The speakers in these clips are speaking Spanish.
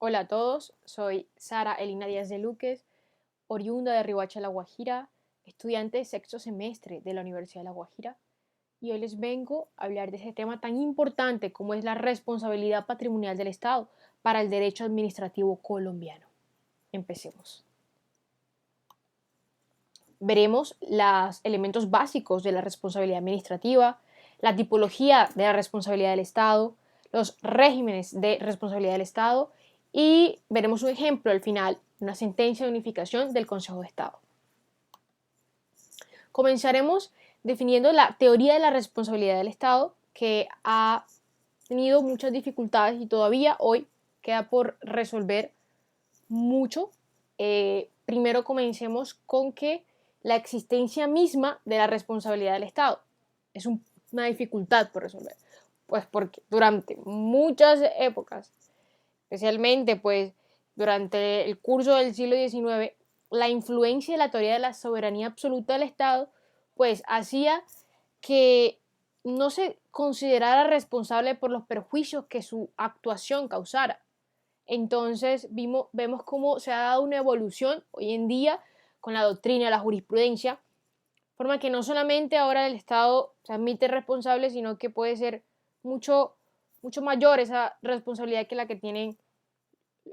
Hola a todos, soy Sara Elina Díaz de Luques, oriunda de Riohacha, La Guajira, estudiante de sexto semestre de la Universidad de La Guajira, y hoy les vengo a hablar de este tema tan importante como es la responsabilidad patrimonial del Estado para el derecho administrativo colombiano. Empecemos. Veremos los elementos básicos de la responsabilidad administrativa, la tipología de la responsabilidad del Estado, los regímenes de responsabilidad del Estado y veremos un ejemplo al final, una sentencia de unificación del Consejo de Estado. Comenzaremos definiendo la teoría de la responsabilidad del Estado, que ha tenido muchas dificultades y todavía hoy queda por resolver mucho. Primero comencemos con que la existencia misma de la responsabilidad del Estado es una dificultad por resolver, pues porque durante muchas épocas, especialmente pues durante el curso del siglo XIX, la influencia de la teoría de la soberanía absoluta del Estado pues hacía que no se considerara responsable por los perjuicios que su actuación causara. Entonces vemos cómo se ha dado una evolución hoy en día con la doctrina, la jurisprudencia, de forma que no solamente ahora el Estado se admite responsable, sino que puede ser mucho, mucho mayor esa responsabilidad que la que tienen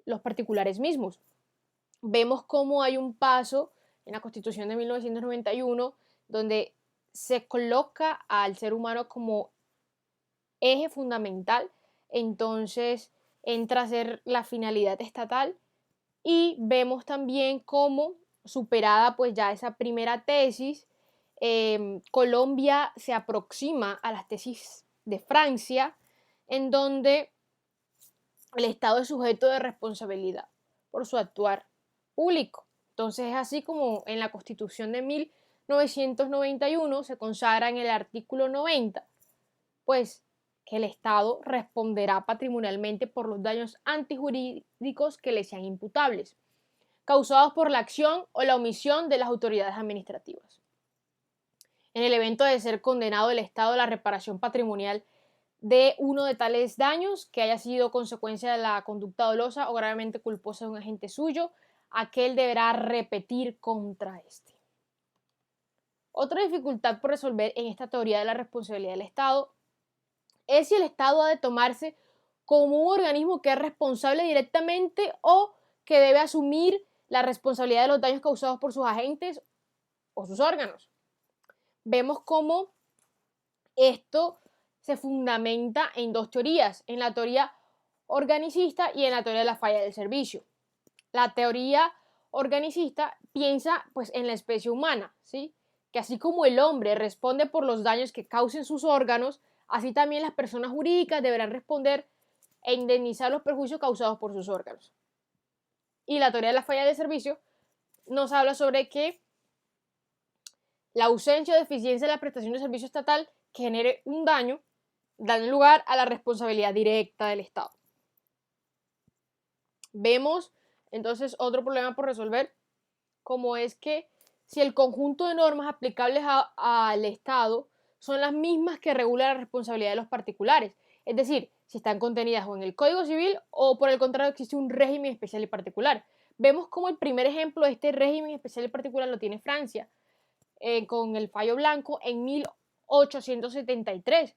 los particulares mismos. Vemos cómo hay un paso en la Constitución de 1991 donde se coloca al ser humano como eje fundamental, entonces entra a ser la finalidad estatal y vemos también cómo, superada pues ya esa primera tesis, Colombia se aproxima a las tesis de Francia, en donde el Estado es sujeto de responsabilidad por su actuar público. Entonces es así como en la Constitución de 1991 se consagra en el artículo 90, pues que el Estado responderá patrimonialmente por los daños antijurídicos que le sean imputables, causados por la acción o la omisión de las autoridades administrativas. En el evento de ser condenado el Estado a la reparación patrimonial de uno de tales daños que haya sido consecuencia de la conducta dolosa o gravemente culposa de un agente suyo, aquel deberá repetir contra este. Otra dificultad por resolver en esta teoría de la responsabilidad del Estado es si el Estado ha de tomarse como un organismo que es responsable directamente o que debe asumir la responsabilidad de los daños causados por sus agentes o sus órganos. Vemos cómo esto se fundamenta en dos teorías, en la teoría organicista y en la teoría de la falla del servicio. La teoría organicista piensa pues en la especie humana, ¿sí? Que así como el hombre responde por los daños que causen sus órganos, así también las personas jurídicas deberán responder e indemnizar los perjuicios causados por sus órganos. Y la teoría de la falla del servicio nos habla sobre que la ausencia o deficiencia de la prestación de servicio estatal que genere un daño da lugar a la responsabilidad directa del Estado. Vemos entonces otro problema por resolver, como es que si el conjunto de normas aplicables al Estado son las mismas que regulan la responsabilidad de los particulares, es decir, si están contenidas o en el Código Civil o por el contrario existe un régimen especial y particular. Vemos como el primer ejemplo de este régimen especial y particular lo tiene Francia, con el fallo blanco en 1873,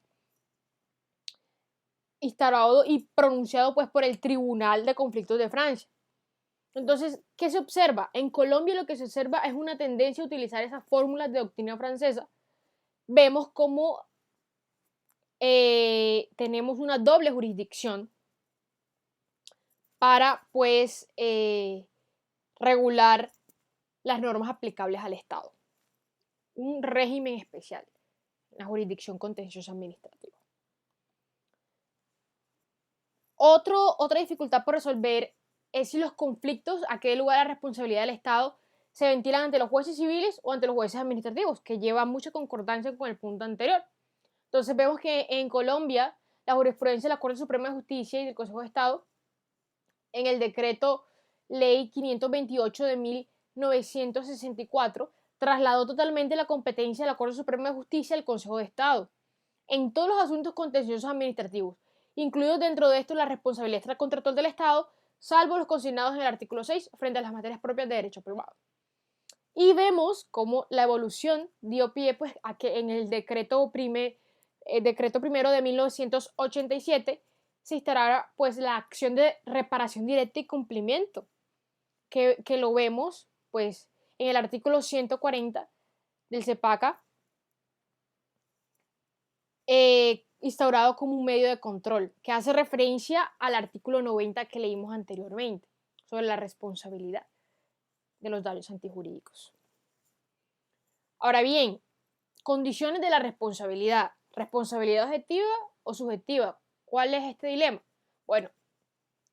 instaurado y pronunciado pues por el Tribunal de Conflictos de Francia. Entonces, ¿qué se observa? En Colombia lo que se observa es una tendencia a utilizar esas fórmulas de doctrina francesa. Vemos cómo tenemos una doble jurisdicción para, pues, regular las normas aplicables al Estado. Un régimen especial, la jurisdicción contenciosa administrativa. Otra dificultad por resolver es si los conflictos a que dé lugar a la responsabilidad del Estado se ventilan ante los jueces civiles o ante los jueces administrativos, que lleva mucha concordancia con el punto anterior. Entonces vemos que en Colombia la jurisprudencia de la Corte Suprema de Justicia y del Consejo de Estado, en el decreto ley 528 de 1964, trasladó totalmente la competencia de la Corte Suprema de Justicia al Consejo de Estado en todos los asuntos contenciosos administrativos, incluidos dentro de esto la responsabilidad extracontractual del Estado, salvo los consignados en el artículo 6 frente a las materias propias de derecho privado. Y vemos cómo la evolución dio pie pues, a que en el decreto primero de 1987 se instalara pues, la acción de reparación directa y cumplimiento, que lo vemos pues, en el artículo 140 del CEPACA, instaurado como un medio de control, que hace referencia al artículo 90 que leímos anteriormente, sobre la responsabilidad de los daños antijurídicos. Ahora bien, condiciones de la responsabilidad. ¿Responsabilidad objetiva o subjetiva? ¿Cuál es este dilema? Bueno,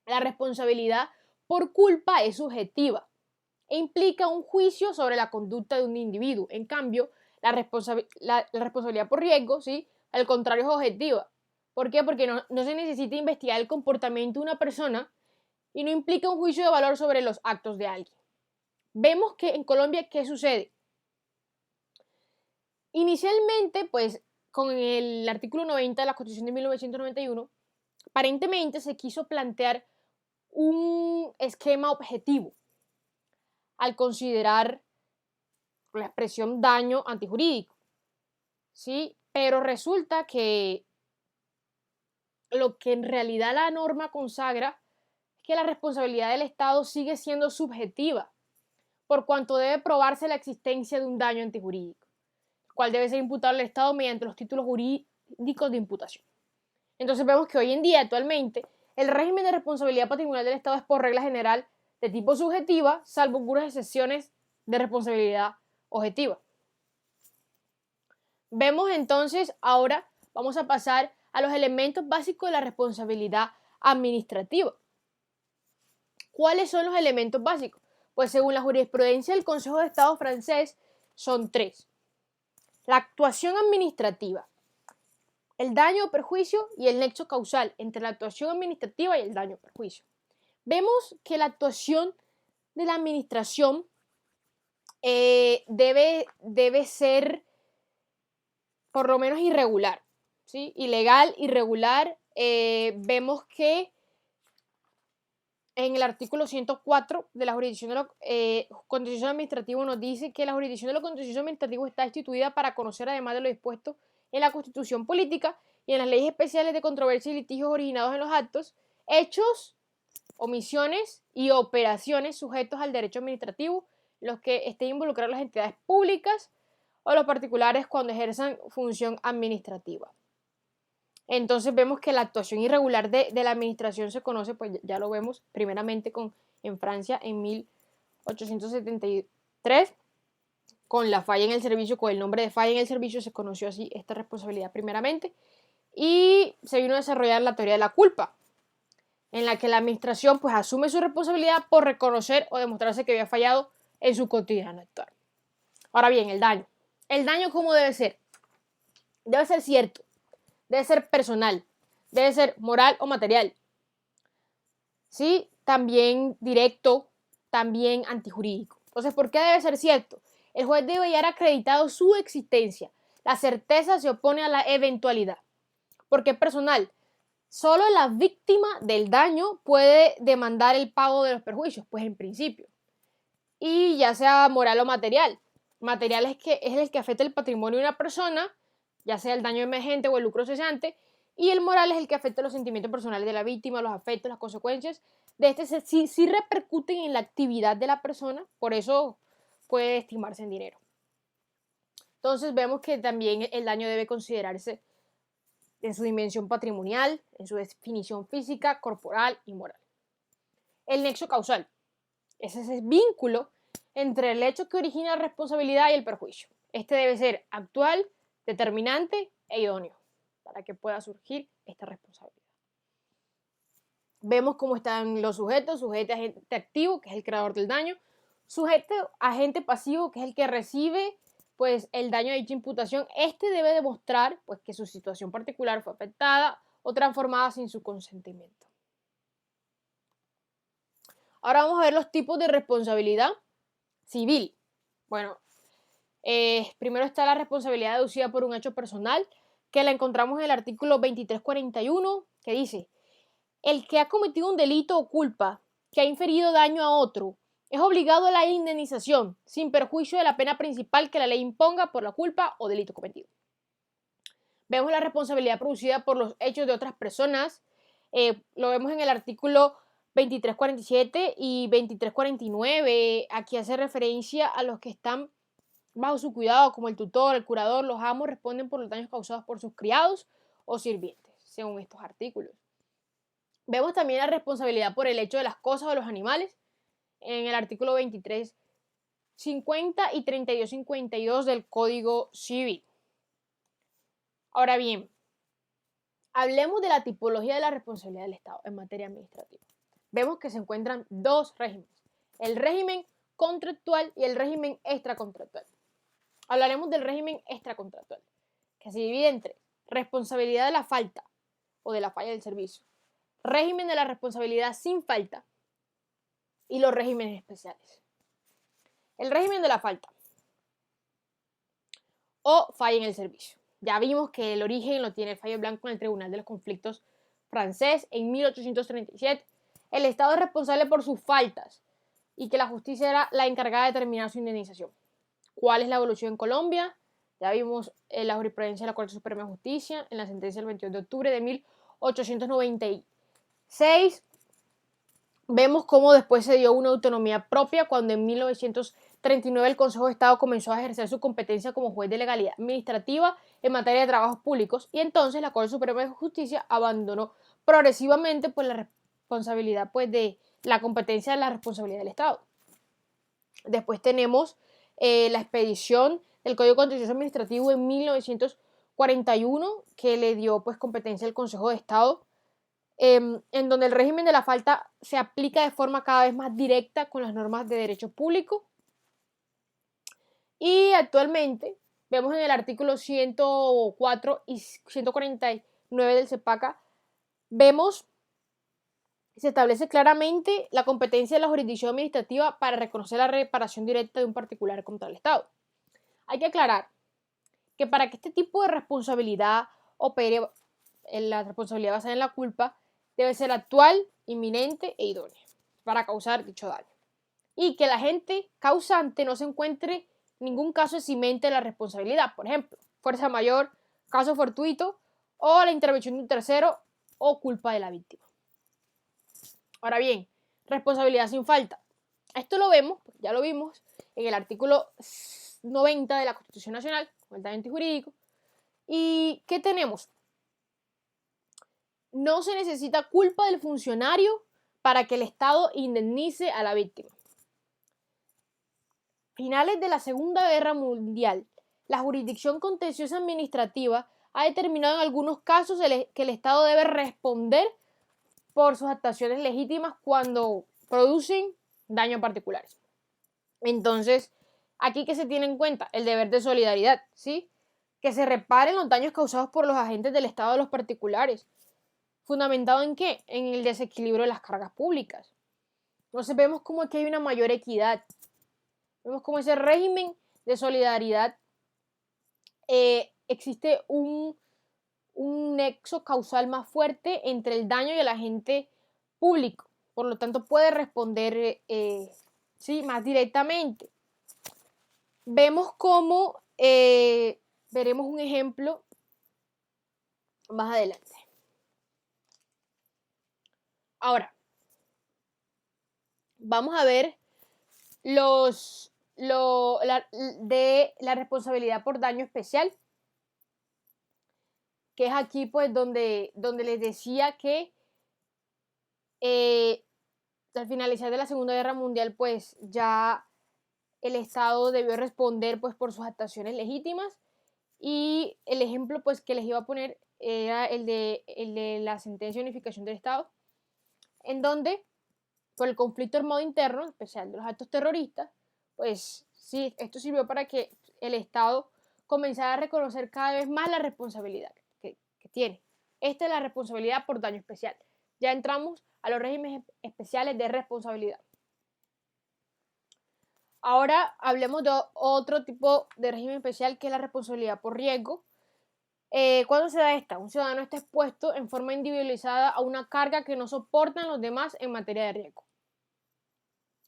la responsabilidad por culpa es subjetiva e implica un juicio sobre la conducta de un individuo. En cambio, la responsabilidad por riesgo, ¿sí?, al contrario, es objetiva. ¿Por qué? Porque no se necesita investigar el comportamiento de una persona y no implica un juicio de valor sobre los actos de alguien. Vemos que en Colombia, ¿qué sucede? Inicialmente, pues, con el artículo 90 de la Constitución de 1991, aparentemente se quiso plantear un esquema objetivo al considerar la expresión daño antijurídico, ¿sí? Pero resulta que lo que en realidad la norma consagra es que la responsabilidad del Estado sigue siendo subjetiva, por cuanto debe probarse la existencia de un daño antijurídico, el cual debe ser imputable al Estado mediante los títulos jurídicos de imputación. Entonces vemos que hoy en día, actualmente, el régimen de responsabilidad patrimonial del Estado es por regla general de tipo subjetiva, salvo algunas excepciones de responsabilidad objetiva. Vemos entonces, ahora vamos a pasar a los elementos básicos de la responsabilidad administrativa. ¿Cuáles son los elementos básicos? Pues según la jurisprudencia del Consejo de Estado francés, son tres. La actuación administrativa, el daño o perjuicio y el nexo causal entre la actuación administrativa y el daño o perjuicio. Vemos que la actuación de la administración debe ser por lo menos irregular, ¿sí? Ilegal, irregular. Vemos que en el artículo 104 de la jurisdicción de lo contencioso administrativo nos dice que la jurisdicción de lo contencioso administrativo está instituida para conocer, además de lo dispuesto en la Constitución política y en las leyes especiales de controversia y litigios originados en los actos, hechos, omisiones y operaciones sujetos al derecho administrativo, los que estén involucradas las entidades públicas o los particulares cuando ejerzan función administrativa. Entonces vemos que la actuación irregular de la administración se conoce, pues ya lo vemos primeramente en Francia en 1873, con la falla en el servicio, con el nombre de falla en el servicio se conoció así esta responsabilidad primeramente, y se vino a desarrollar la teoría de la culpa, en la que la administración pues asume su responsabilidad por reconocer o demostrarse que había fallado en su cotidiano actuar. Ahora bien, el daño. ¿El daño cómo debe ser? Debe ser cierto, debe ser personal, debe ser moral o material, ¿sí? También directo, también antijurídico. Entonces, ¿por qué debe ser cierto? El juez debe hallar acreditado su existencia. La certeza se opone a la eventualidad. ¿Por qué personal? Solo la víctima del daño puede demandar el pago de los perjuicios, pues en principio. Y ya sea moral o material. Material es el que afecta el patrimonio de una persona, ya sea el daño emergente o el lucro cesante, y el moral es el que afecta los sentimientos personales de la víctima, los afectos, las consecuencias de este sí repercuten en la actividad de la persona, por eso puede estimarse en dinero. Entonces vemos que también el daño debe considerarse en su dimensión patrimonial, en su definición física, corporal y moral. El nexo causal es ese vínculo entre el hecho que origina la responsabilidad y el perjuicio. Este debe ser actual, determinante e idóneo para que pueda surgir esta responsabilidad. Vemos cómo están los sujetos: sujeto agente activo, que es el creador del daño; sujeto agente pasivo, que es el que recibe pues el daño de dicha imputación. Este debe demostrar pues que su situación particular fue afectada o transformada sin su consentimiento. Ahora vamos a ver los tipos de responsabilidad civil. Bueno, primero está la responsabilidad deducida por un hecho personal, que la encontramos en el artículo 2341, que dice: el que ha cometido un delito o culpa que ha inferido daño a otro es obligado a la indemnización, sin perjuicio de la pena principal que la ley imponga por la culpa o delito cometido. Vemos la responsabilidad producida por los hechos de otras personas. Lo vemos en el artículo 2347 y 2349. Aquí hace referencia a los que están bajo su cuidado, como el tutor, el curador, los amos, responden por los daños causados por sus criados o sirvientes, según estos artículos. Vemos también la responsabilidad por el hecho de las cosas o los animales en el artículo 2350 y 3252 del Código Civil. Ahora bien, hablemos de la tipología de la responsabilidad del Estado en materia administrativa. Vemos que se encuentran dos regímenes, el régimen contractual y el régimen extracontractual. Hablaremos del régimen extracontractual, que se divide entre responsabilidad de la falta o de la falla del servicio, régimen de la responsabilidad sin falta y los regímenes especiales. El régimen de la falta o falla en el servicio. Ya vimos que el origen lo tiene el fallo blanco en el Tribunal de los Conflictos francés en 1837. El Estado es responsable por sus faltas y que la justicia era la encargada de determinar su indemnización. ¿Cuál es la evolución en Colombia? Ya vimos la jurisprudencia de la Corte Suprema de Justicia en la sentencia del 22 de octubre de 1896. Vemos cómo después se dio una autonomía propia cuando en 1939 el Consejo de Estado comenzó a ejercer su competencia como juez de legalidad administrativa en materia de trabajos públicos y entonces la Corte Suprema de Justicia abandonó progresivamente pues, la responsabilidad pues, de la competencia de la responsabilidad del Estado. Después tenemos la expedición del Código Contencioso Administrativo en 1941 que le dio pues, competencia al Consejo de Estado, en donde el régimen de la falta se aplica de forma cada vez más directa con las normas de derecho público. Y actualmente vemos en el artículo 104 y 149 del CEPACA, vemos se establece claramente la competencia de la jurisdicción administrativa para reconocer la reparación directa de un particular contra el Estado. Hay que aclarar que para que este tipo de responsabilidad opere, la responsabilidad basada en la culpa debe ser actual, inminente e idónea para causar dicho daño. Y que el agente causante no se encuentre en ningún caso eximente de la responsabilidad. Por ejemplo, fuerza mayor, caso fortuito o la intervención de un tercero o culpa de la víctima. Ahora bien, responsabilidad sin falta. Esto lo vemos, ya lo vimos, en el artículo 90 de la Constitución Nacional, completamente jurídico. ¿Y qué tenemos? No se necesita culpa del funcionario para que el Estado indemnice a la víctima. Finales de la Segunda Guerra Mundial, la jurisdicción contenciosa administrativa ha determinado en algunos casos que el Estado debe responder por sus actuaciones legítimas cuando producen daños particulares. Entonces, aquí que se tiene en cuenta el deber de solidaridad, ¿sí? Que se reparen los daños causados por los agentes del Estado a los particulares. ¿Fundamentado en qué? En el desequilibrio de las cargas públicas. Entonces vemos como aquí hay una mayor equidad. Vemos como ese régimen de solidaridad existe un nexo causal más fuerte entre el daño y el agente público. Por lo tanto, puede responder sí, más directamente. Vemos cómo veremos un ejemplo más adelante. Ahora, vamos a ver la responsabilidad por daño especial, que es aquí pues donde les decía que al finalizar de la Segunda Guerra Mundial pues ya el Estado debió responder pues por sus actuaciones legítimas y el ejemplo pues que les iba a poner era el de la sentencia de unificación del Estado, en donde por el conflicto armado interno, especial de los actos terroristas, pues sí, esto sirvió para que el Estado comenzara a reconocer cada vez más la responsabilidad que tiene. Esta es la responsabilidad por daño especial. Ya entramos a los regímenes especiales de responsabilidad. Ahora hablemos de otro tipo de régimen especial que es la responsabilidad por riesgo. ¿Cuándo se da esta? Un ciudadano está expuesto en forma individualizada a una carga que no soportan los demás en materia de riesgo.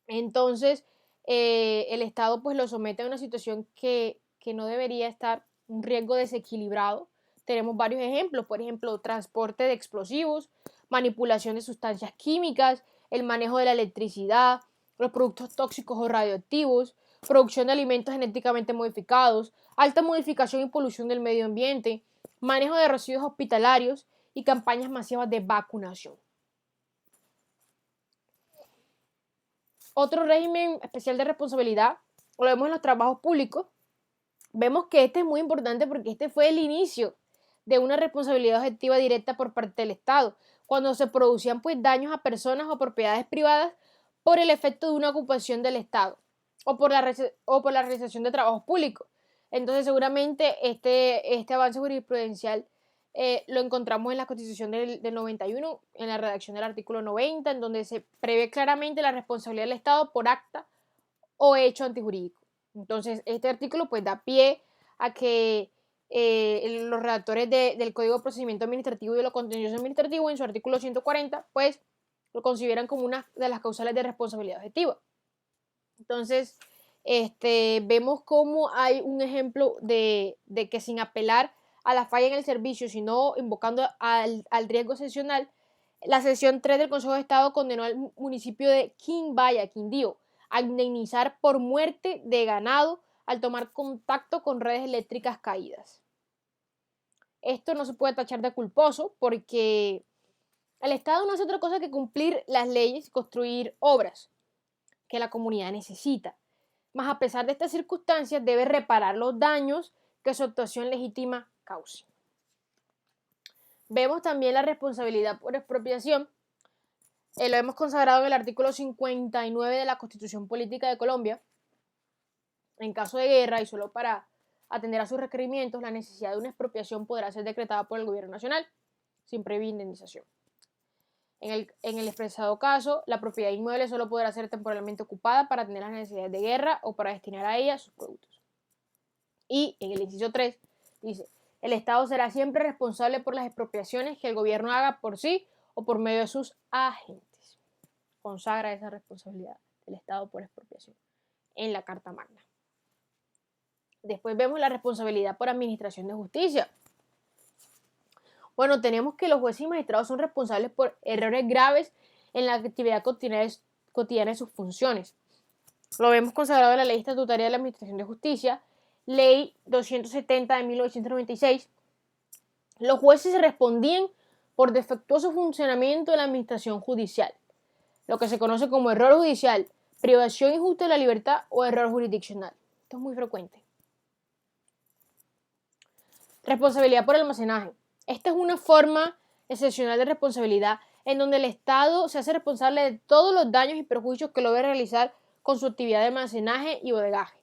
Entonces, el Estado pues lo somete a una situación que no debería estar, un riesgo desequilibrado. Tenemos varios ejemplos, por ejemplo, transporte de explosivos, manipulación de sustancias químicas, el manejo de la electricidad, los productos tóxicos o radioactivos, producción de alimentos genéticamente modificados, alta modificación y polución del medio ambiente, manejo de residuos hospitalarios y campañas masivas de vacunación. Otro régimen especial de responsabilidad lo vemos en los trabajos públicos. Vemos que este es muy importante porque este fue el inicio de una responsabilidad objetiva directa por parte del Estado, cuando se producían pues daños a personas o propiedades privadas por el efecto de una ocupación del Estado o por la realización de trabajos públicos. Entonces seguramente este avance jurisprudencial lo encontramos en la Constitución del 91, en la redacción del artículo 90, en donde se prevé claramente la responsabilidad del Estado por acta o hecho antijurídico. Entonces, este artículo pues da pie a que los redactores del Código de Procedimiento Administrativo y de lo Contencioso Administrativo, en su artículo 140, pues lo consideran como una de las causales de responsabilidad objetiva. Entonces, vemos cómo hay un ejemplo de que sin apelar a la falla en el servicio, sino invocando al riesgo excepcional, la sección 3 del Consejo de Estado condenó al municipio de Quimbaya, Quindío, a indemnizar por muerte de ganado al tomar contacto con redes eléctricas caídas. Esto no se puede tachar de culposo porque el Estado no hace otra cosa que cumplir las leyes y construir obras que la comunidad necesita. Mas a pesar de estas circunstancias, debe reparar los daños que su actuación legítima cause. Vemos también la responsabilidad por expropiación. Lo hemos consagrado en el artículo 59 de la Constitución Política de Colombia. En caso de guerra y solo para atender a sus requerimientos, la necesidad de una expropiación podrá ser decretada por el gobierno nacional sin previa indemnización. En el expresado caso, la propiedad inmueble solo podrá ser temporalmente ocupada para atender las necesidades de guerra o para destinar a ella sus productos. Y en el inciso 3 dice, el Estado será siempre responsable por las expropiaciones que el gobierno haga por sí o por medio de sus agentes. Consagra esa responsabilidad del Estado por expropiación en la Carta Magna. Después vemos la responsabilidad por administración de justicia. Bueno, tenemos que los jueces y magistrados son responsables por errores graves en la actividad cotidiana de sus funciones. Lo vemos consagrado en la Ley Estatutaria de la Administración de Justicia, Ley 270 de 1996. Los jueces respondían por defectuoso funcionamiento de la administración judicial, lo que se conoce como error judicial, privación injusta de la libertad o error jurisdiccional. Esto es muy frecuente. Responsabilidad por almacenaje. Esta es una forma excepcional de responsabilidad en donde el Estado se hace responsable de todos los daños y perjuicios que logre realizar con su actividad de almacenaje y bodegaje,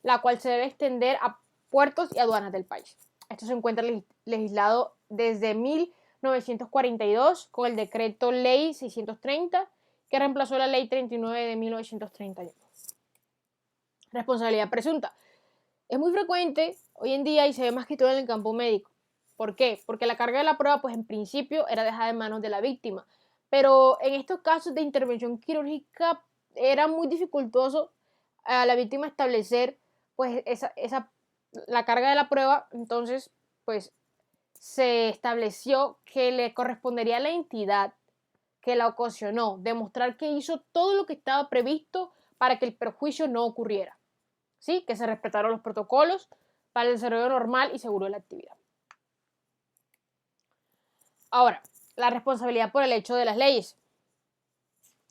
la cual se debe extender a puertos y aduanas del país. Esto se encuentra legislado desde 1942 con el decreto Ley 630, que reemplazó la Ley 39 de 1931. Responsabilidad presunta. Es muy frecuente hoy en día y se ve más que todo en el campo médico. ¿Por qué? Porque la carga de la prueba, pues en principio era dejada en manos de la víctima. Pero en estos casos de intervención quirúrgica era muy dificultoso a la víctima establecer pues la carga de la prueba. Entonces, pues se estableció que le correspondería a la entidad que la ocasionó demostrar que hizo todo lo que estaba previsto para que el perjuicio no ocurriera. ¿Sí? Que se respetaron los protocolos para el desarrollo normal y seguro de la actividad. Ahora, la responsabilidad por el hecho de las leyes.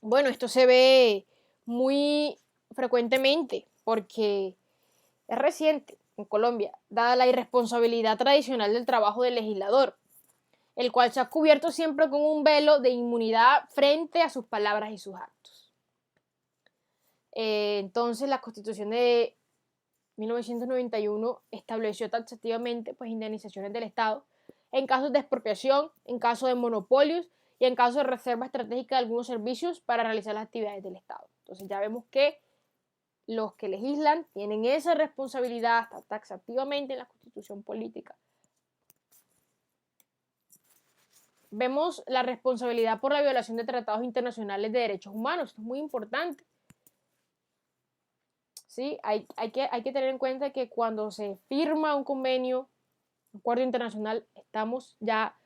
Bueno, esto se ve muy frecuentemente porque es reciente en Colombia, dada la irresponsabilidad tradicional del trabajo del legislador, el cual se ha cubierto siempre con un velo de inmunidad frente a sus palabras y sus actos. Entonces, la Constitución de 1991 estableció taxativamente pues, indemnizaciones del Estado en casos de expropiación, en casos de monopolios y en caso de reserva estratégica de algunos servicios para realizar las actividades del Estado. Entonces ya vemos que los que legislan tienen esa responsabilidad taxativamente en la Constitución política. Vemos la responsabilidad por la violación de tratados internacionales de derechos humanos. Esto es muy importante. ¿sí? Hay que tener en cuenta que cuando se firma un convenio, un acuerdo internacional, estamos ya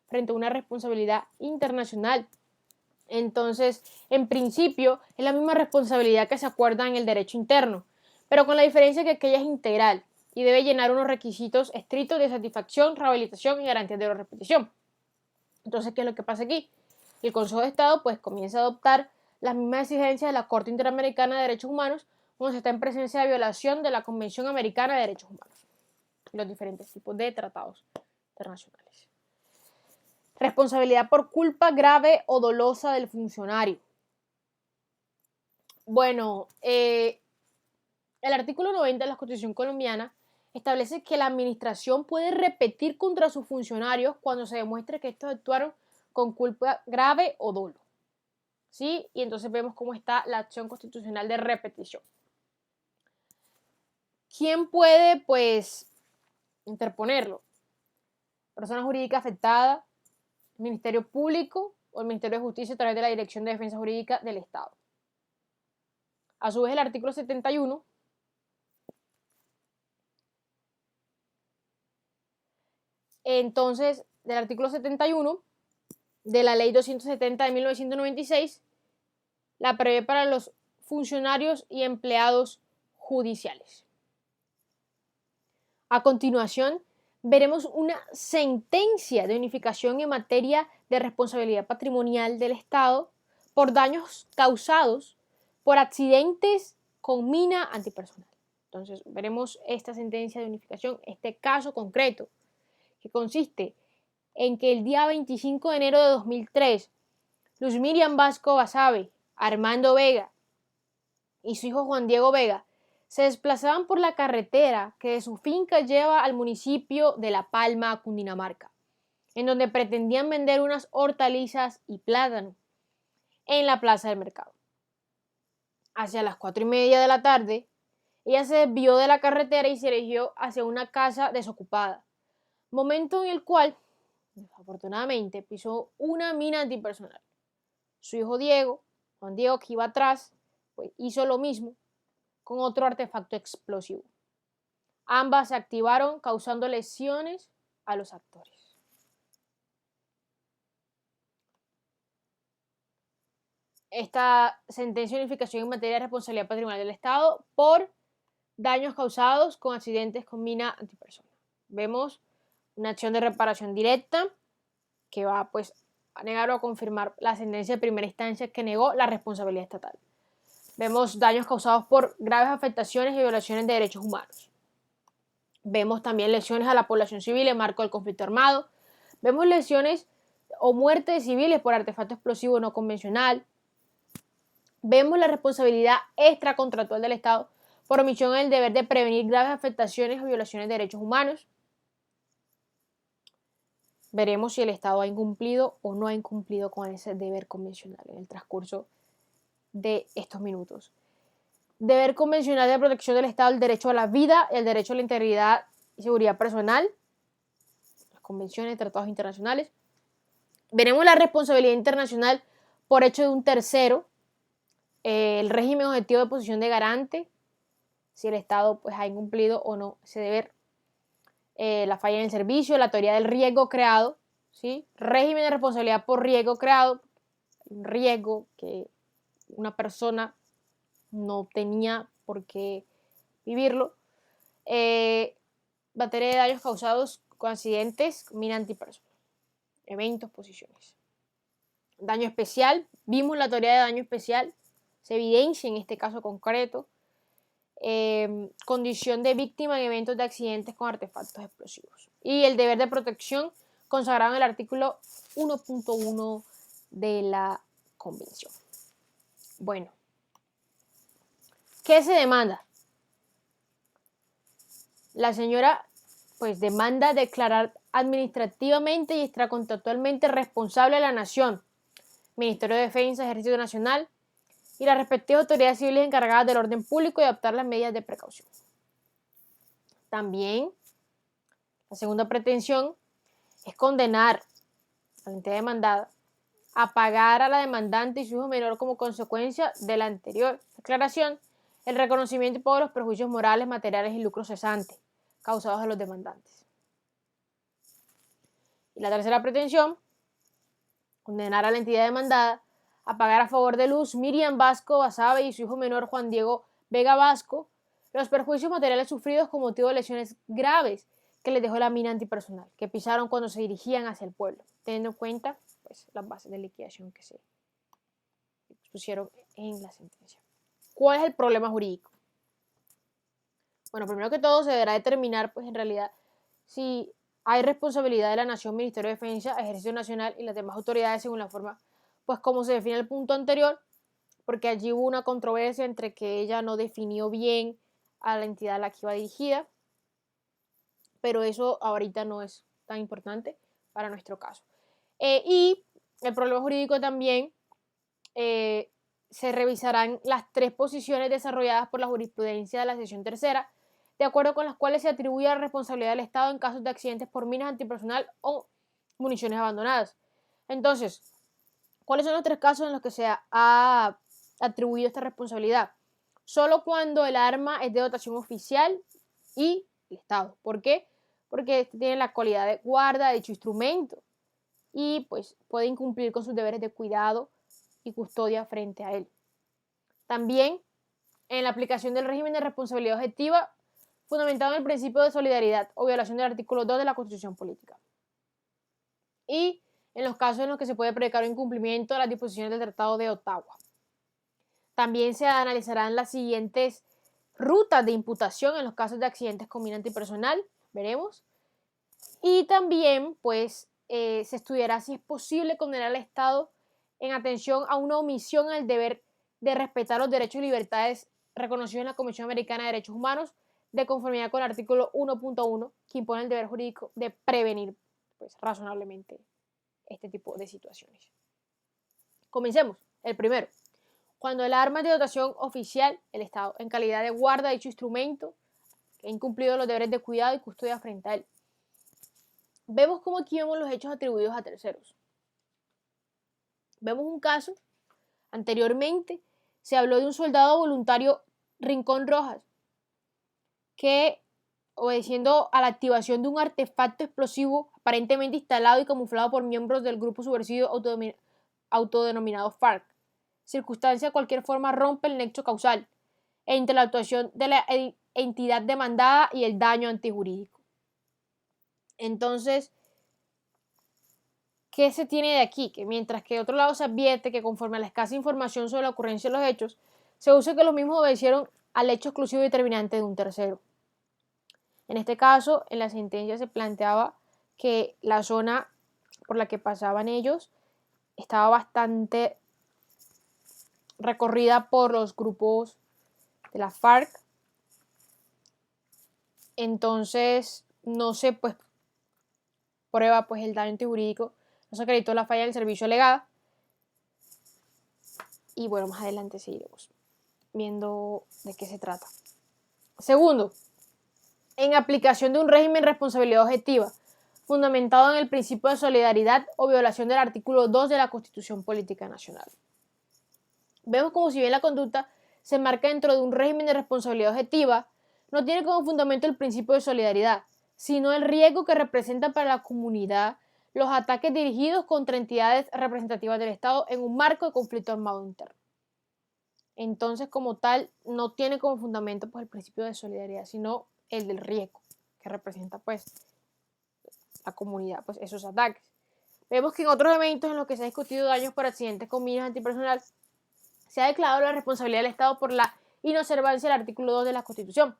frente a una responsabilidad internacional. Entonces, en principio, es la misma responsabilidad que se acuerda en el derecho interno, pero con la diferencia que aquella es integral y debe llenar unos requisitos estrictos de satisfacción, rehabilitación y garantía de no repetición. Entonces, ¿qué es lo que pasa aquí? El Consejo de Estado pues comienza a adoptar las mismas exigencias de la Corte Interamericana de Derechos Humanos cuando se está en presencia de violación de la Convención Americana de Derechos Humanos y los diferentes tipos de tratados internacionales. Responsabilidad por culpa grave o dolosa del funcionario. Bueno, el artículo 90 de la Constitución colombiana establece que la administración puede repetir contra sus funcionarios cuando se demuestre que estos actuaron con culpa grave o dolo. ¿Sí? Y entonces vemos cómo está la acción constitucional de repetición. ¿Quién puede, pues, interponerlo? Persona jurídica afectada, Ministerio Público o el Ministerio de Justicia a través de la Dirección de Defensa Jurídica del Estado. A su vez, el artículo 71 entonces, del artículo 71 de la Ley 270 de 1996, la prevé para los funcionarios y empleados judiciales. A continuación, veremos una sentencia de unificación en materia de responsabilidad patrimonial del Estado por daños causados por accidentes con mina antipersonal. Entonces, veremos esta sentencia de unificación, este caso concreto, que consiste en que el día 25 de enero de 2003, Luz Miriam Vasco Basabe, Armando Vega y su hijo Juan Diego Vega se desplazaban por la carretera que de su finca lleva al municipio de La Palma, Cundinamarca, en donde pretendían vender unas hortalizas y plátano en la plaza del mercado. Hacia las 4:30 de la tarde, ella se desvió de la carretera y se dirigió hacia una casa desocupada, momento en el cual, desafortunadamente, pisó una mina antipersonal. Su hijo Diego, Juan Diego, que iba atrás, pues hizo lo mismo con otro artefacto explosivo. Ambas se activaron causando lesiones a los actores. Esta sentencia de unificación en materia de responsabilidad patrimonial del Estado por daños causados con accidentes con mina antipersona. Vemos una acción de reparación directa que va pues a negar o a confirmar la sentencia de primera instancia que negó la responsabilidad estatal. Vemos daños causados por graves afectaciones y violaciones de derechos humanos. Vemos también lesiones a la población civil en marco del conflicto armado. Vemos lesiones o muertes de civiles por artefacto explosivo no convencional. Vemos la responsabilidad extracontractual del Estado por omisión en el deber de prevenir graves afectaciones o violaciones de derechos humanos. Veremos si el Estado ha incumplido o no ha incumplido con ese deber convencional en el transcurso de estos minutos. Deber convencional de protección del Estado, el derecho a la vida, el derecho a la integridad y seguridad personal, las convenciones, tratados internacionales. Veremos la responsabilidad internacional por hecho de un tercero, el régimen objetivo de posición de garante, si el Estado pues, ha incumplido o no ese deber, la falla en el servicio, la teoría del riesgo creado, ¿sí? Régimen de responsabilidad por riesgo creado, un riesgo que una persona no tenía por qué vivirlo. Materia de daños causados con accidentes, mina antipersona, eventos, posiciones. Daño especial, vimos la teoría de daño especial, se evidencia en este caso concreto. Condición de víctima en eventos de accidentes con artefactos explosivos. Y el deber de protección consagrado en el artículo 1.1 de la Convención. Bueno, ¿qué se demanda? La señora pues demanda declarar administrativamente y extracontractualmente responsable a la nación, Ministerio de Defensa, Ejército Nacional y las respectivas autoridades civiles encargadas del orden público y adoptar las medidas de precaución. También, la segunda pretensión es condenar a la entidad demandada a pagar a la demandante y su hijo menor como consecuencia de la anterior declaración el reconocimiento y pago de los perjuicios morales, materiales y lucros cesantes causados a los demandantes. Y la tercera pretensión, condenar a la entidad demandada a pagar a favor de Luz Miriam Vasco Basabe y su hijo menor Juan Diego Vega Vasco los perjuicios materiales sufridos con motivo de lesiones graves que les dejó la mina antipersonal, que pisaron cuando se dirigían hacia el pueblo, teniendo en cuenta pues, las bases de liquidación que se pusieron en la sentencia. ¿Cuál es el problema jurídico? Bueno, primero que todo se deberá determinar, pues en realidad, si hay responsabilidad de la Nación, Ministerio de Defensa, Ejército Nacional y las demás autoridades según la forma, pues como se define el punto anterior, porque allí hubo una controversia entre que ella no definió bien a la entidad a la que iba dirigida, pero eso ahorita no es tan importante para nuestro caso. Y el problema jurídico también se revisarán las 3 posiciones desarrolladas por la jurisprudencia de la sección tercera, de acuerdo con las cuales se atribuye la responsabilidad del Estado en casos de accidentes por minas antipersonal o municiones abandonadas. Entonces, ¿cuáles son los 3 casos en los que se ha atribuido esta responsabilidad? Solo cuando el arma es de dotación oficial y el Estado. ¿Por qué? Porque este tiene la cualidad de guarda de dicho instrumento y pues puede incumplir con sus deberes de cuidado y custodia frente a él. También en la aplicación del régimen de responsabilidad objetiva fundamentado en el principio de solidaridad o violación del artículo 2 de la Constitución Política. Y en los casos en los que se puede predicar un incumplimiento de las disposiciones del Tratado de Ottawa. También se analizarán las siguientes rutas de imputación en los casos de accidentes con mina antipersonal, veremos. Y también, pues, se estudiará si es posible condenar al Estado en atención a una omisión al deber de respetar los derechos y libertades reconocidos en la Comisión Americana de Derechos Humanos, de conformidad con el artículo 1.1, que impone el deber jurídico de prevenir, pues, razonablemente este tipo de situaciones. Comencemos. El primero. Cuando el arma es de dotación oficial, el Estado, en calidad de guarda de dicho instrumento, que ha incumplido los deberes de cuidado y custodia frente a él. Vemos cómo aquí vemos los hechos atribuidos a terceros. Vemos un caso, anteriormente se habló de un soldado voluntario Rincón Rojas, que, obedeciendo a la activación de un artefacto explosivo aparentemente instalado y camuflado por miembros del grupo subversivo autodenominado FARC, circunstancia de cualquier forma rompe el nexo causal entre la actuación de la entidad demandada y el daño antijurídico. Entonces, ¿qué se tiene de aquí? Que mientras que de otro lado se advierte que conforme a la escasa información sobre la ocurrencia de los hechos, se usa que los mismos obedecieron al hecho exclusivo y determinante de un tercero. En este caso, en la sentencia se planteaba que la zona por la que pasaban ellos estaba bastante recorrida por los grupos de la FARC. Entonces, no se prueba pues el daño antijurídico, no se acreditó la falla del servicio alegada. Y bueno, más adelante seguiremos viendo de qué se trata. Segundo, en aplicación de un régimen de responsabilidad objetiva, fundamentado en el principio de solidaridad o violación del artículo 2 de la Constitución Política Nacional. Vemos como si bien la conducta se enmarca dentro de un régimen de responsabilidad objetiva, no tiene como fundamento el principio de solidaridad, sino el riesgo que representa para la comunidad los ataques dirigidos contra entidades representativas del Estado en un marco de conflicto armado interno. Entonces, como tal, no tiene como fundamento pues, el principio de solidaridad, sino el del riesgo que representa pues, la comunidad, pues, esos ataques. Vemos que en otros eventos en los que se ha discutido daños por accidentes con minas antipersonal, se ha declarado la responsabilidad del Estado por la inobservancia del artículo 2 de la Constitución,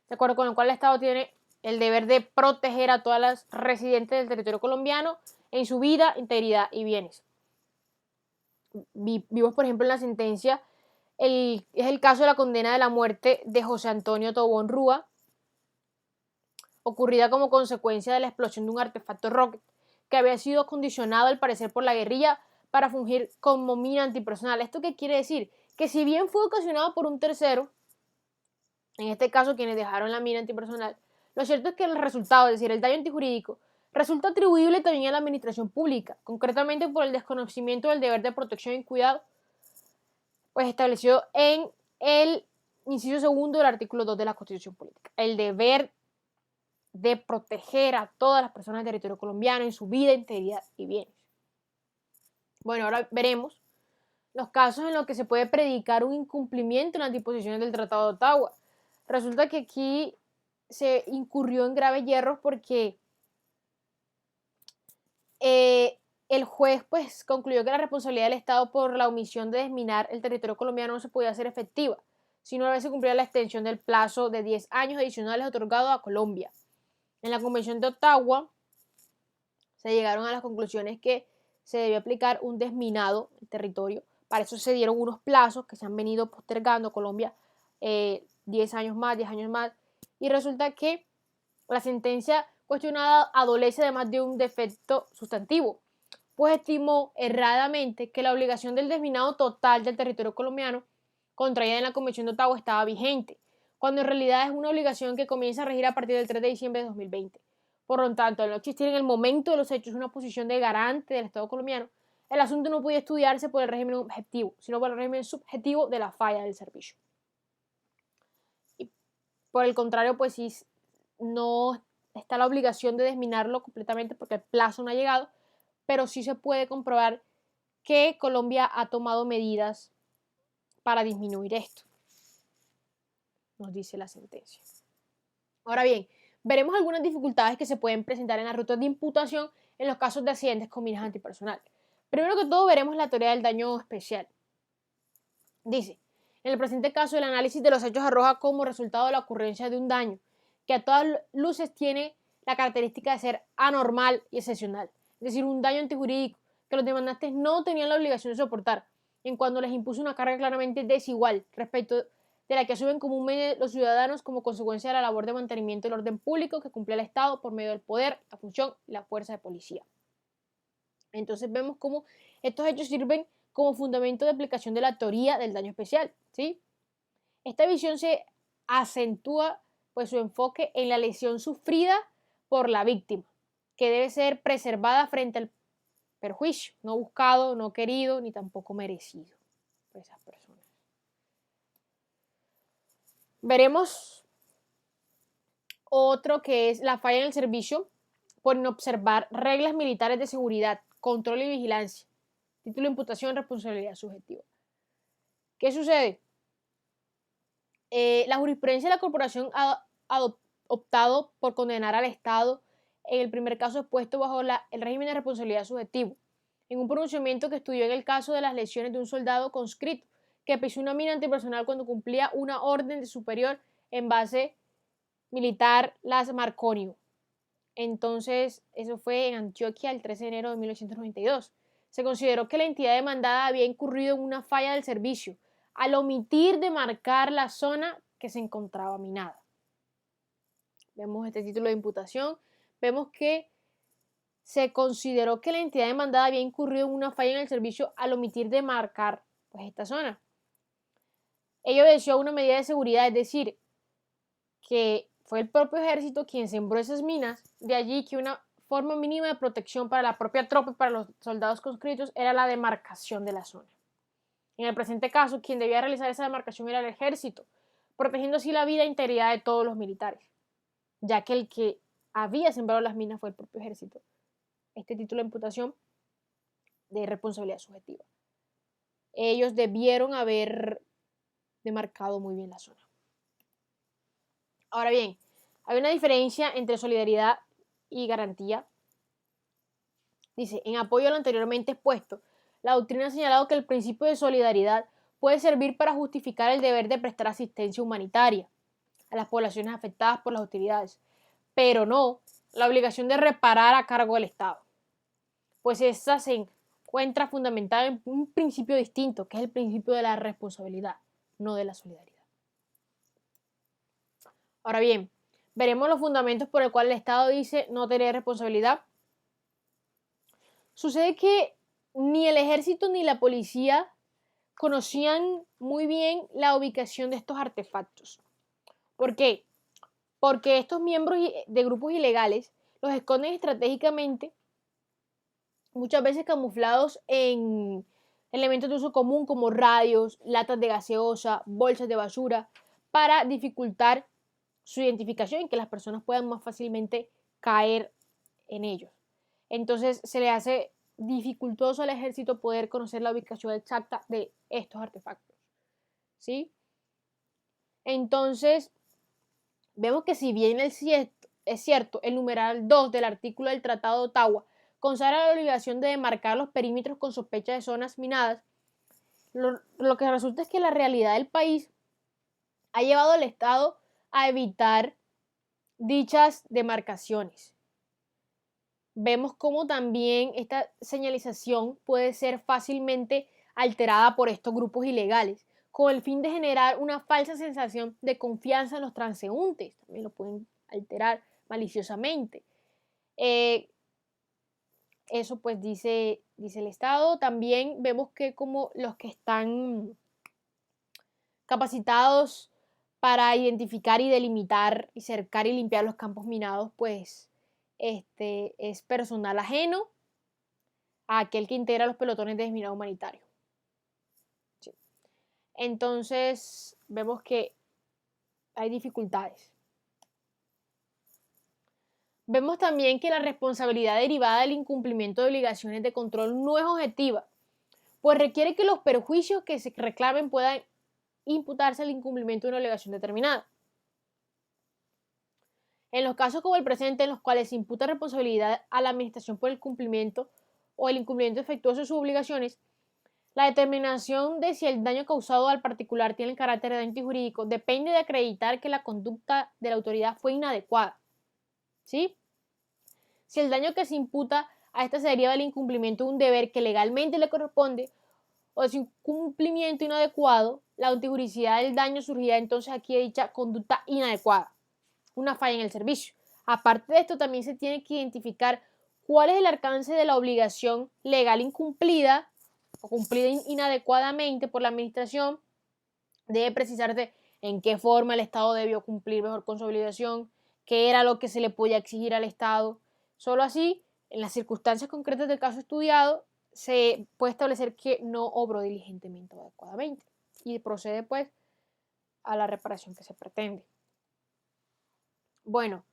de acuerdo con el cual el Estado tiene el deber de proteger a todas las residentes del territorio colombiano en su vida, integridad y bienes. Vimos, por ejemplo, en la sentencia, es el caso de la condena de la muerte de José Antonio Tobón Rúa, ocurrida como consecuencia de la explosión de un artefacto rocket, que había sido acondicionado al parecer por la guerrilla para fungir como mina antipersonal. ¿Esto qué quiere decir? Que si bien fue ocasionado por un tercero, en este caso quienes dejaron la mina antipersonal, lo cierto es que el resultado, es decir, el daño antijurídico, resulta atribuible también a la administración pública, concretamente por el desconocimiento del deber de protección y cuidado, pues establecido en el inciso segundo del artículo 2 de la Constitución Política. El deber de proteger a todas las personas del territorio colombiano en su vida, integridad y bienes. Bueno, ahora veremos los casos en los que se puede predicar un incumplimiento en las disposiciones del Tratado de Ottawa. Resulta que aquí se incurrió en graves hierros porque el juez pues concluyó que la responsabilidad del Estado por la omisión de desminar el territorio colombiano no se podía hacer efectiva, sino a veces cumplía la extensión del plazo de 10 años adicionales otorgado a Colombia. En la Convención de Ottawa se llegaron a las conclusiones que se debió aplicar un desminado en territorio. Para eso se dieron unos plazos que se han venido postergando Colombia 10 años más, 10 años más. Y resulta que la sentencia cuestionada adolece además de un defecto sustantivo, pues estimó erradamente que la obligación del desminado total del territorio colombiano contraída en la Convención de Ottawa estaba vigente, cuando en realidad es una obligación que comienza a regir a partir del 3 de diciembre de 2020. Por lo tanto, al no existir en el momento de los hechos una posición de garante del Estado colombiano, el asunto no podía estudiarse por el régimen objetivo, sino por el régimen subjetivo de la falla del servicio. Y por el contrario, pues sí, no está la obligación de desminarlo completamente porque el plazo no ha llegado, pero sí se puede comprobar que Colombia ha tomado medidas para disminuir esto, nos dice la sentencia. Ahora bien, veremos algunas dificultades que se pueden presentar en las rutas de imputación en los casos de accidentes con minas antipersonal. Primero que todo, veremos la teoría del daño especial. Dice, en el presente caso, el análisis de los hechos arroja como resultado la ocurrencia de un daño que a todas luces tiene la característica de ser anormal y excepcional, es decir, un daño antijurídico que los demandantes no tenían la obligación de soportar, en cuanto les impuso una carga claramente desigual respecto de la que asumen comúnmente los ciudadanos como consecuencia de la labor de mantenimiento del orden público que cumple el Estado por medio del poder, la función y la fuerza de policía. Entonces vemos cómo estos hechos sirven como fundamento de aplicación de la teoría del daño especial, ¿sí? Esta visión se acentúa pues su enfoque en la lesión sufrida por la víctima, que debe ser preservada frente al perjuicio, no buscado, no querido, ni tampoco merecido por esas personas. Veremos otro que es la falla en el servicio por no observar reglas militares de seguridad, control y vigilancia. Título de imputación, responsabilidad subjetiva. ¿Qué sucede? La jurisprudencia de la corporación ha optado por condenar al Estado en el primer caso expuesto bajo el régimen de responsabilidad subjetiva, en un pronunciamiento que estudió en el caso de las lesiones de un soldado conscripto que pisó una mina antipersonal cuando cumplía una orden de superior en base militar Las Marconio. Entonces, eso fue en Antioquia el 13 de enero de 1992. Se consideró que la entidad demandada había incurrido en una falla del servicio al omitir de marcar la zona que se encontraba minada. Vemos este título de imputación, vemos que se consideró que la entidad demandada había incurrido en una falla en el servicio al omitir de marcar pues, esta zona. Ello obedeció a una medida de seguridad, es decir, que fue el propio ejército quien sembró esas minas, de allí que una forma mínima de protección para la propia tropa y para los soldados conscriptos era la demarcación de la zona. En el presente caso, quien debía realizar esa demarcación era el ejército, protegiendo así la vida e integridad de todos los militares, ya que el que había sembrado las minas fue el propio ejército. Este título de imputación de responsabilidad subjetiva. Ellos debieron haber demarcado muy bien la zona. Ahora bien, hay una diferencia entre solidaridad y garantía. Dice, en apoyo a lo anteriormente expuesto, la doctrina ha señalado que el principio de solidaridad puede servir para justificar el deber de prestar asistencia humanitaria a las poblaciones afectadas por las hostilidades, pero no la obligación de reparar a cargo del Estado, pues esa se encuentra fundamentada en un principio distinto, que es el principio de la responsabilidad, no de la solidaridad. Ahora bien, veremos los fundamentos por el cual el Estado dice no tener responsabilidad. Sucede que ni el ejército ni la policía conocían muy bien la ubicación de estos artefactos. ¿Por qué? Porque estos miembros de grupos ilegales los esconden estratégicamente, muchas veces camuflados en elementos de uso común como radios, latas de gaseosa, bolsas de basura, para dificultar su identificación y que las personas puedan más fácilmente caer en ellos. Entonces se le hace dificultoso al ejército poder conocer la ubicación exacta de estos artefactos, ¿sí? Entonces, vemos que si bien es cierto, el numeral 2 del artículo del Tratado de Ottawa consagra la obligación de demarcar los perímetros con sospecha de zonas minadas, lo que resulta es que la realidad del país ha llevado al Estado a evitar dichas demarcaciones. Vemos cómo también esta señalización puede ser fácilmente alterada por estos grupos ilegales, con el fin de generar una falsa sensación de confianza en los transeúntes. También lo pueden alterar maliciosamente. Eso pues dice el Estado. También vemos que como los que están capacitados para identificar y delimitar y cercar y limpiar los campos minados, pues es personal ajeno a aquel que integra los pelotones de desminado humanitario. Sí. Entonces, vemos que hay dificultades. Vemos también que la responsabilidad derivada del incumplimiento de obligaciones de control no es objetiva, pues requiere que los perjuicios que se reclamen puedan imputarse al incumplimiento de una obligación determinada. En los casos como el presente, en los cuales se imputa responsabilidad a la administración por el cumplimiento o el incumplimiento efectuoso de sus obligaciones, la determinación de si el daño causado al particular tiene el carácter de daño jurídico depende de acreditar que la conducta de la autoridad fue inadecuada. ¿Sí? Si el daño que se imputa a esta se deriva del incumplimiento de un deber que legalmente le corresponde o de su incumplimiento inadecuado, la antijuricidad del daño surgirá entonces aquí de dicha conducta inadecuada, una falla en el servicio. Aparte de esto, también se tiene que identificar cuál es el alcance de la obligación legal incumplida o cumplida inadecuadamente por la administración. Debe precisarse en qué forma el Estado debió cumplir mejor con su obligación, qué era lo que se le podía exigir al Estado. Solo así, en las circunstancias concretas del caso estudiado, se puede establecer que no obró diligentemente o adecuadamente y procede pues a la reparación que se pretende. Bueno,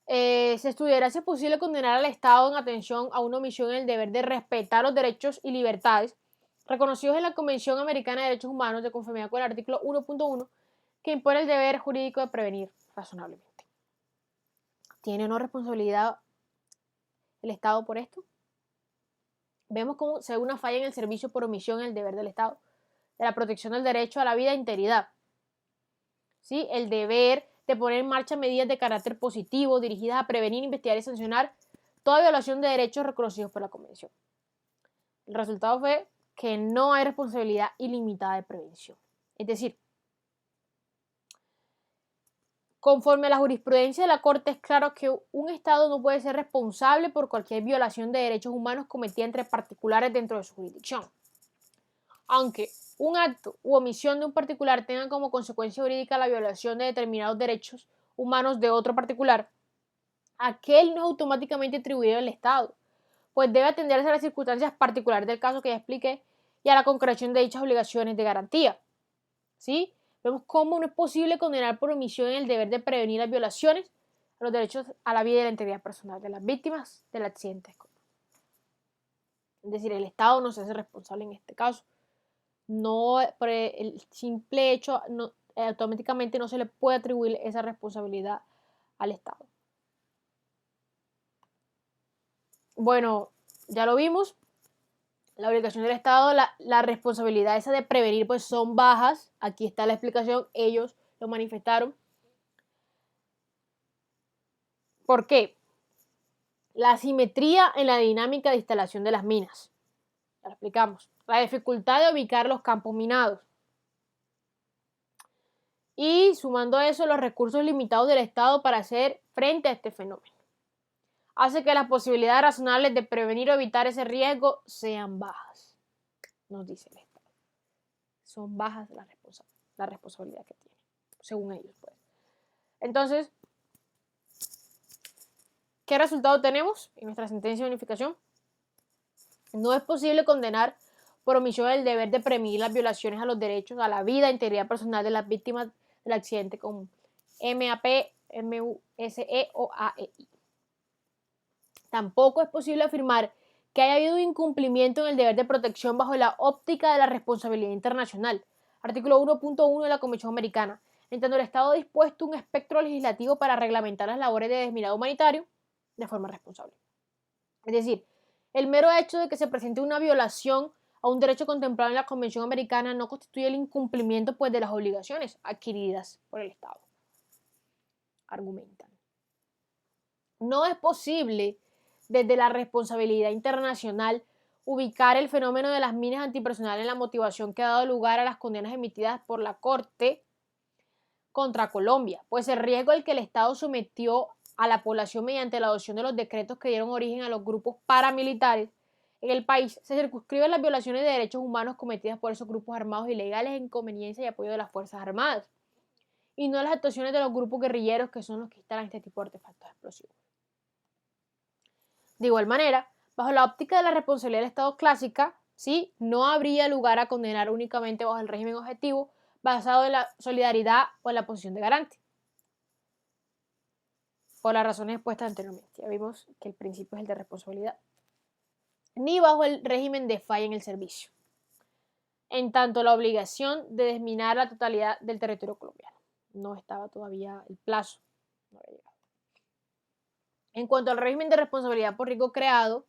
se estudiará si es posible condenar al Estado en atención a una omisión en el deber de respetar los derechos y libertades reconocidos en la Convención Americana de Derechos Humanos de conformidad con el artículo 1.1 que impone el deber jurídico de prevenir razonablemente. ¿Tiene o no responsabilidad el Estado por esto? Vemos cómo se ve una falla en el servicio por omisión en el deber del Estado de la protección del derecho a la vida e integridad. ¿Sí? El deber de poner en marcha medidas de carácter positivo dirigidas a prevenir, investigar y sancionar toda violación de derechos reconocidos por la Convención. El resultado fue que no hay responsabilidad ilimitada de prevención. Es decir, conforme a la jurisprudencia de la Corte, es claro que un Estado no puede ser responsable por cualquier violación de derechos humanos cometida entre particulares dentro de su jurisdicción. Aunque un acto u omisión de un particular tenga como consecuencia jurídica la violación de determinados derechos humanos de otro particular, aquel no es automáticamente atribuido al Estado, pues debe atenderse a las circunstancias particulares del caso que ya expliqué y a la concreción de dichas obligaciones de garantía. ¿Sí? Vemos cómo no es posible condenar por omisión el deber de prevenir las violaciones a los derechos a la vida y la integridad personal de las víctimas del accidente. Es decir, el Estado no se hace responsable en este caso. No, por el simple hecho, no, automáticamente no se le puede atribuir esa responsabilidad al Estado. Bueno, ya lo vimos. La obligación del Estado, la responsabilidad esa de prevenir, pues son bajas. Aquí está la explicación, ellos lo manifestaron. ¿Por qué? La asimetría en la dinámica de instalación de las minas. Ya lo explicamos. La dificultad de ubicar los campos minados. Y sumando a eso, los recursos limitados del Estado para hacer frente a este fenómeno. Hace que las posibilidades razonables de prevenir o evitar ese riesgo sean bajas, nos dice el Estado. Son bajas la responsabilidad que tiene, según ellos, pues. Entonces, ¿qué resultado tenemos en nuestra sentencia de unificación? No es posible condenar por omisión el deber de prevenir las violaciones a los derechos a la vida e integridad personal de las víctimas del accidente con MAP, MUSE o AEI. Tampoco es posible afirmar que haya habido un incumplimiento en el deber de protección bajo la óptica de la responsabilidad internacional. Artículo 1.1 de la Convención Americana. En tanto, el Estado ha dispuesto un espectro legislativo para reglamentar las labores de desminado humanitario de forma responsable. Es decir, el mero hecho de que se presente una violación a un derecho contemplado en la Convención Americana no constituye el incumplimiento, pues, de las obligaciones adquiridas por el Estado. Argumentan. No es posible, desde la responsabilidad internacional, ubicar el fenómeno de las minas antipersonal en la motivación que ha dado lugar a las condenas emitidas por la Corte contra Colombia, pues el riesgo al que el Estado sometió a la población mediante la adopción de los decretos que dieron origen a los grupos paramilitares en el país se circunscriben las violaciones de derechos humanos cometidas por esos grupos armados ilegales en conveniencia y apoyo de las Fuerzas Armadas, y no las actuaciones de los grupos guerrilleros que son los que instalan este tipo de artefactos explosivos. De igual manera, bajo la óptica de la responsabilidad del Estado clásica, ¿sí?, no habría lugar a condenar únicamente bajo el régimen objetivo basado en la solidaridad o en la posición de garante, por las razones expuestas anteriormente. Ya vimos que el principio es el de responsabilidad. Ni bajo el régimen de falla en el servicio, en tanto la obligación de desminar la totalidad del territorio colombiano. No estaba todavía el plazo, no había llegado. En cuanto al régimen de responsabilidad por riesgo creado,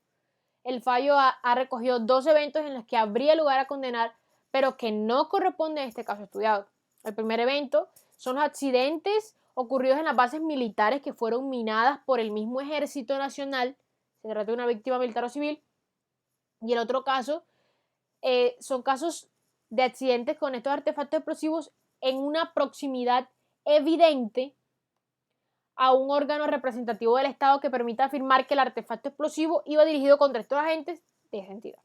el fallo ha recogido dos eventos en los que habría lugar a condenar, pero que no corresponde a este caso estudiado. El primer evento son los accidentes ocurridos en las bases militares que fueron minadas por el mismo Ejército Nacional, se trata de una víctima militar o civil, y el otro caso son casos de accidentes con estos artefactos explosivos en una proximidad evidente a un órgano representativo del Estado que permita afirmar que el artefacto explosivo iba dirigido contra estos agentes de esa entidad.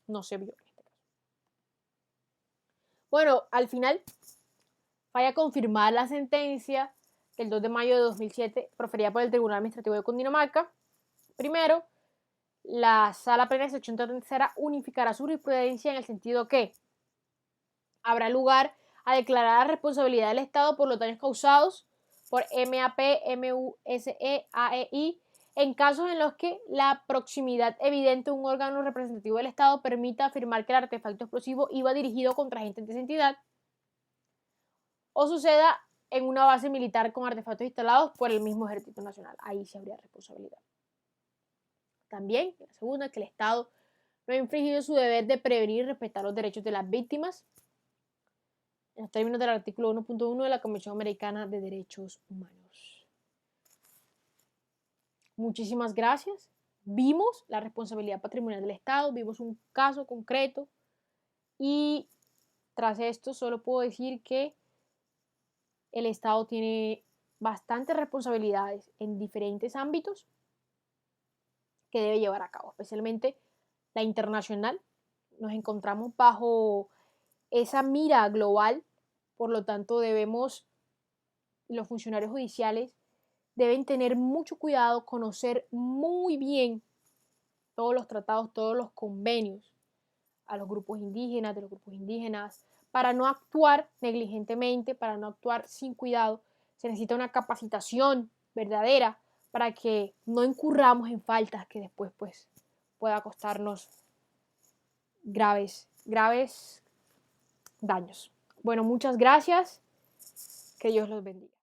No se vio en este caso. Bueno, al final, falla confirmar la sentencia del 2 de mayo de 2007 proferida por el Tribunal Administrativo de Cundinamarca. Primero, la Sala Plena de Sección Tercera unificará su jurisprudencia en el sentido que habrá lugar a declarar la responsabilidad del Estado por los daños causados por MAP, MUSE, AEI, en casos en los que la proximidad evidente de un órgano representativo del Estado permita afirmar que el artefacto explosivo iba dirigido contra agentes de esa entidad, o suceda en una base militar con artefactos instalados por el mismo Ejército Nacional. Ahí sí habría responsabilidad. También, la segunda, que el Estado no ha infringido su deber de prevenir y respetar los derechos de las víctimas en los términos del artículo 1.1 de la Convención Americana de Derechos Humanos. Muchísimas gracias. Vimos la responsabilidad patrimonial del Estado, vimos un caso concreto y tras esto solo puedo decir que el Estado tiene bastantes responsabilidades en diferentes ámbitos que debe llevar a cabo, especialmente la internacional. Nos encontramos bajo esa mira global, por lo tanto los funcionarios judiciales deben tener mucho cuidado, conocer muy bien todos los tratados, todos los convenios a los grupos indígenas, de los grupos indígenas, para no actuar negligentemente, para no actuar sin cuidado. Se necesita una capacitación verdadera para que no incurramos en faltas que después pues pueda costarnos graves daños. Bueno, muchas gracias. Que Dios los bendiga.